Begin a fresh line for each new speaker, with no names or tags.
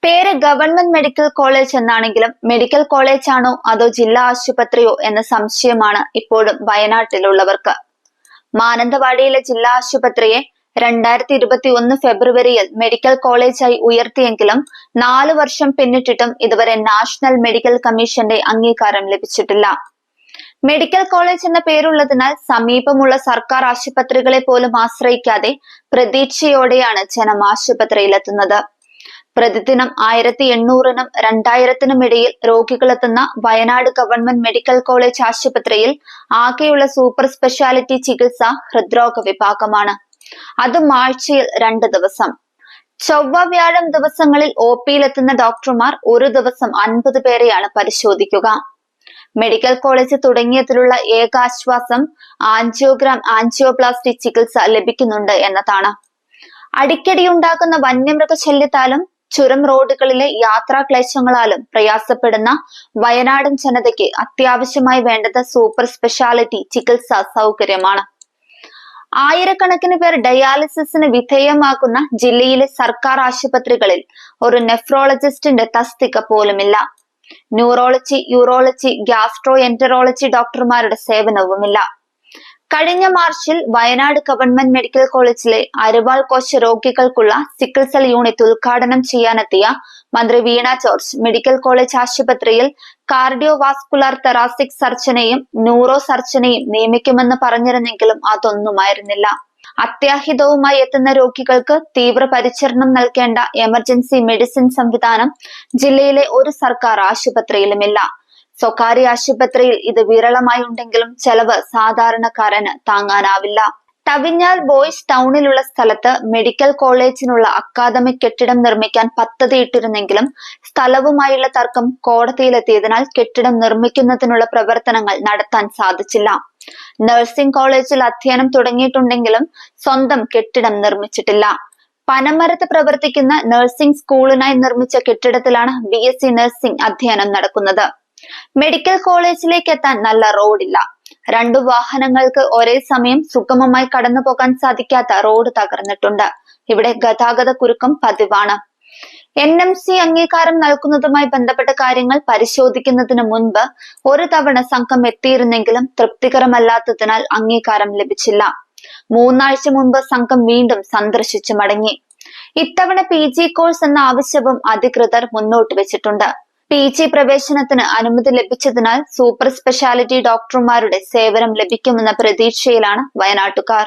പേര് government medical college എന്നാണെങ്കിലും medical college ആണോ അതോ ജില്ലാ ആശുപത്രിയോ എന്ന സംശയമാണ് ഇപ്പോഴും വയനാട്ടിലുള്ളവർക്ക്. മാനന്തവാടിയിലെ ജില്ലാ ആശുപത്രിയെ 2021 ഫെബ്രുവരിയിൽ മെഡിക്കൽ കോളേജായി ഉയർത്തിയെങ്കിലും 4 വർഷം പിന്നിട്ടിട്ടും ഇതുവരെ നാഷണൽ മെഡിക്കൽ കമ്മീഷന്റെ അംഗീകാരം ലഭിച്ചിട്ടില്ല. മെഡിക്കൽ കോളേജ് എന്ന പേരുള്ളതിനാൽ സമീപമുള്ള സർക്കാർ ആശുപത്രികളെ പോലും ആശ്രയിക്കാതെ പ്രതീക്ഷയോടെയാണ് ജനം ആശുപത്രിയിലെത്തുന്നത്. പ്രതിദിനം 1800-നും 2000-നും ഇടയിൽ രോഗികളെത്തുന്ന വയനാട് ഗവൺമെന്റ് മെഡിക്കൽ കോളേജ് ആശുപത്രിയിൽ ആകെയുള്ള സൂപ്പർ സ്പെഷ്യാലിറ്റി ചികിത്സ ഹൃദ്രോഗ വിഭാഗമാണ്. അതും ആഴ്ചയിൽ 2 ദിവസം. ചൊവ്വ വ്യാഴം ദിവസങ്ങളിൽ OPയിലെത്തുന്ന ഡോക്ടർമാർ ഒരു ദിവസം 50 പേരെയാണ് പരിശോധിക്കുക. മെഡിക്കൽ കോളേജ് തുടങ്ങിയതിലുള്ള ഏക ആശ്വാസം ആൻജിയോഗ്രാം ആൻജിയോപ്ലാസ്റ്റി ചികിത്സ ലഭിക്കുന്നുണ്ട് എന്നതാണ്. അടിക്കടിയുണ്ടാകുന്ന വന്യമൃഗശല്യത്താലും ചുരം റോഡുകളിലെ യാത്രാക്ലേശങ്ങളാലും പ്രയാസപ്പെടുന്ന വയനാടൻ ജനതയ്ക്ക് അത്യാവശ്യമായി വേണ്ടത് സൂപ്പർ സ്പെഷ്യാലിറ്റി ചികിത്സാ സൗകര്യമാണ്. ആയിരക്കണക്കിന് പേർ ഡയാലിസിസിന് വിധേയമാക്കുന്ന ജില്ലയിലെ സർക്കാർ ആശുപത്രികളിൽ ഒരു നെഫ്രോളജിസ്റ്റിന്റെ തസ്തിക പോലുമില്ല. ന്യൂറോളജി, യൂറോളജി, ഗ്യാസ്ട്രോ എൻറ്ററോളജി ഡോക്ടർമാരുടെ സേവനവുമില്ല. കഴിഞ്ഞ മാർച്ചിൽ വയനാട് ഗവൺമെന്റ് മെഡിക്കൽ കോളേജിലെ അരിവാൾ കോശ രോഗികൾക്കുള്ള സിക്കിൾ സെൽ യൂണിറ്റ് ഉദ്ഘാടനം ചെയ്യാനെത്തിയ മന്ത്രി വീണ ജോർജ് മെഡിക്കൽ കോളേജ് ആശുപത്രിയിൽ കാർഡിയോവാസ്കുലർ തെറാസിക് സർജനെയും ന്യൂറോ സർജനെയും നിയമിക്കുമെന്ന് പറഞ്ഞിരുന്നെങ്കിലും അതൊന്നുമായിരുന്നില്ല. അത്യാഹിതവുമായി എത്തുന്ന രോഗികൾക്ക് തീവ്ര പരിചരണം നൽകേണ്ട എമർജൻസി മെഡിസിൻ സംവിധാനം ജില്ലയിലെ ഒരു സർക്കാർ ആശുപത്രിയിലുമില്ല. സ്വകാര്യ ആശുപത്രിയിൽ ഇത് വിരളമായി ഉണ്ടെങ്കിലും ചെലവ് സാധാരണക്കാരന് താങ്ങാനാവില്ല. തവിഞ്ഞാൽ ബോയ്സ് ടൗണിലുള്ള സ്ഥലത്ത് മെഡിക്കൽ കോളേജിനുള്ള അക്കാദമിക് കെട്ടിടം നിർമ്മിക്കാൻ പദ്ധതിയിട്ടിരുന്നെങ്കിലും സ്ഥലവുമായുള്ള തർക്കം കോടതിയിലെത്തിയതിനാൽ കെട്ടിടം നിർമ്മിക്കുന്നതിനുള്ള പ്രവർത്തനങ്ങൾ നടത്താൻ സാധിച്ചില്ല. നഴ്സിംഗ് കോളേജിൽ അധ്യയനം തുടങ്ങിയിട്ടുണ്ടെങ്കിലും സ്വന്തം കെട്ടിടം നിർമ്മിച്ചിട്ടില്ല. പനമരത്ത് പ്രവർത്തിക്കുന്ന നഴ്സിംഗ് സ്കൂളിനായി നിർമ്മിച്ച കെട്ടിടത്തിലാണ് BSc നഴ്സിംഗ് അധ്യയനം നടക്കുന്നത്. മെഡിക്കൽ കോളേജിലേക്ക് എത്താൻ നല്ല റോഡില്ല. 2 വാഹനങ്ങൾക്ക് ഒരേ സമയം സുഗമമായി കടന്നു പോകാൻ സാധിക്കാത്ത റോഡ് തകർന്നിട്ടുണ്ട്. ഇവിടെ ഗതാഗത കുരുക്കം പതിവാണ്. NMC അംഗീകാരം നൽകുന്നതുമായി ബന്ധപ്പെട്ട കാര്യങ്ങൾ പരിശോധിക്കുന്നതിന് മുൻപ് ഒരു തവണ സംഘം എത്തിയിരുന്നെങ്കിലും തൃപ്തികരമല്ലാത്തതിനാൽ അംഗീകാരം ലഭിച്ചില്ല. 3 ആഴ്ച മുൻപ് സംഘം വീണ്ടും സന്ദർശിച്ചു മടങ്ങി. ഇത്തവണ PG കോഴ്സ് എന്ന ആവശ്യവും അധികൃതർ മുന്നോട്ട് വെച്ചിട്ടുണ്ട്. PG പ്രവേശനത്തിന് അനുമതി ലഭിച്ചതിനാൽ സൂപ്പർ സ്പെഷ്യാലിറ്റി ഡോക്ടർമാരുടെ സേവനം ലഭിക്കുമെന്ന പ്രതീക്ഷയിലാണ് വയനാട്ടുകാർ.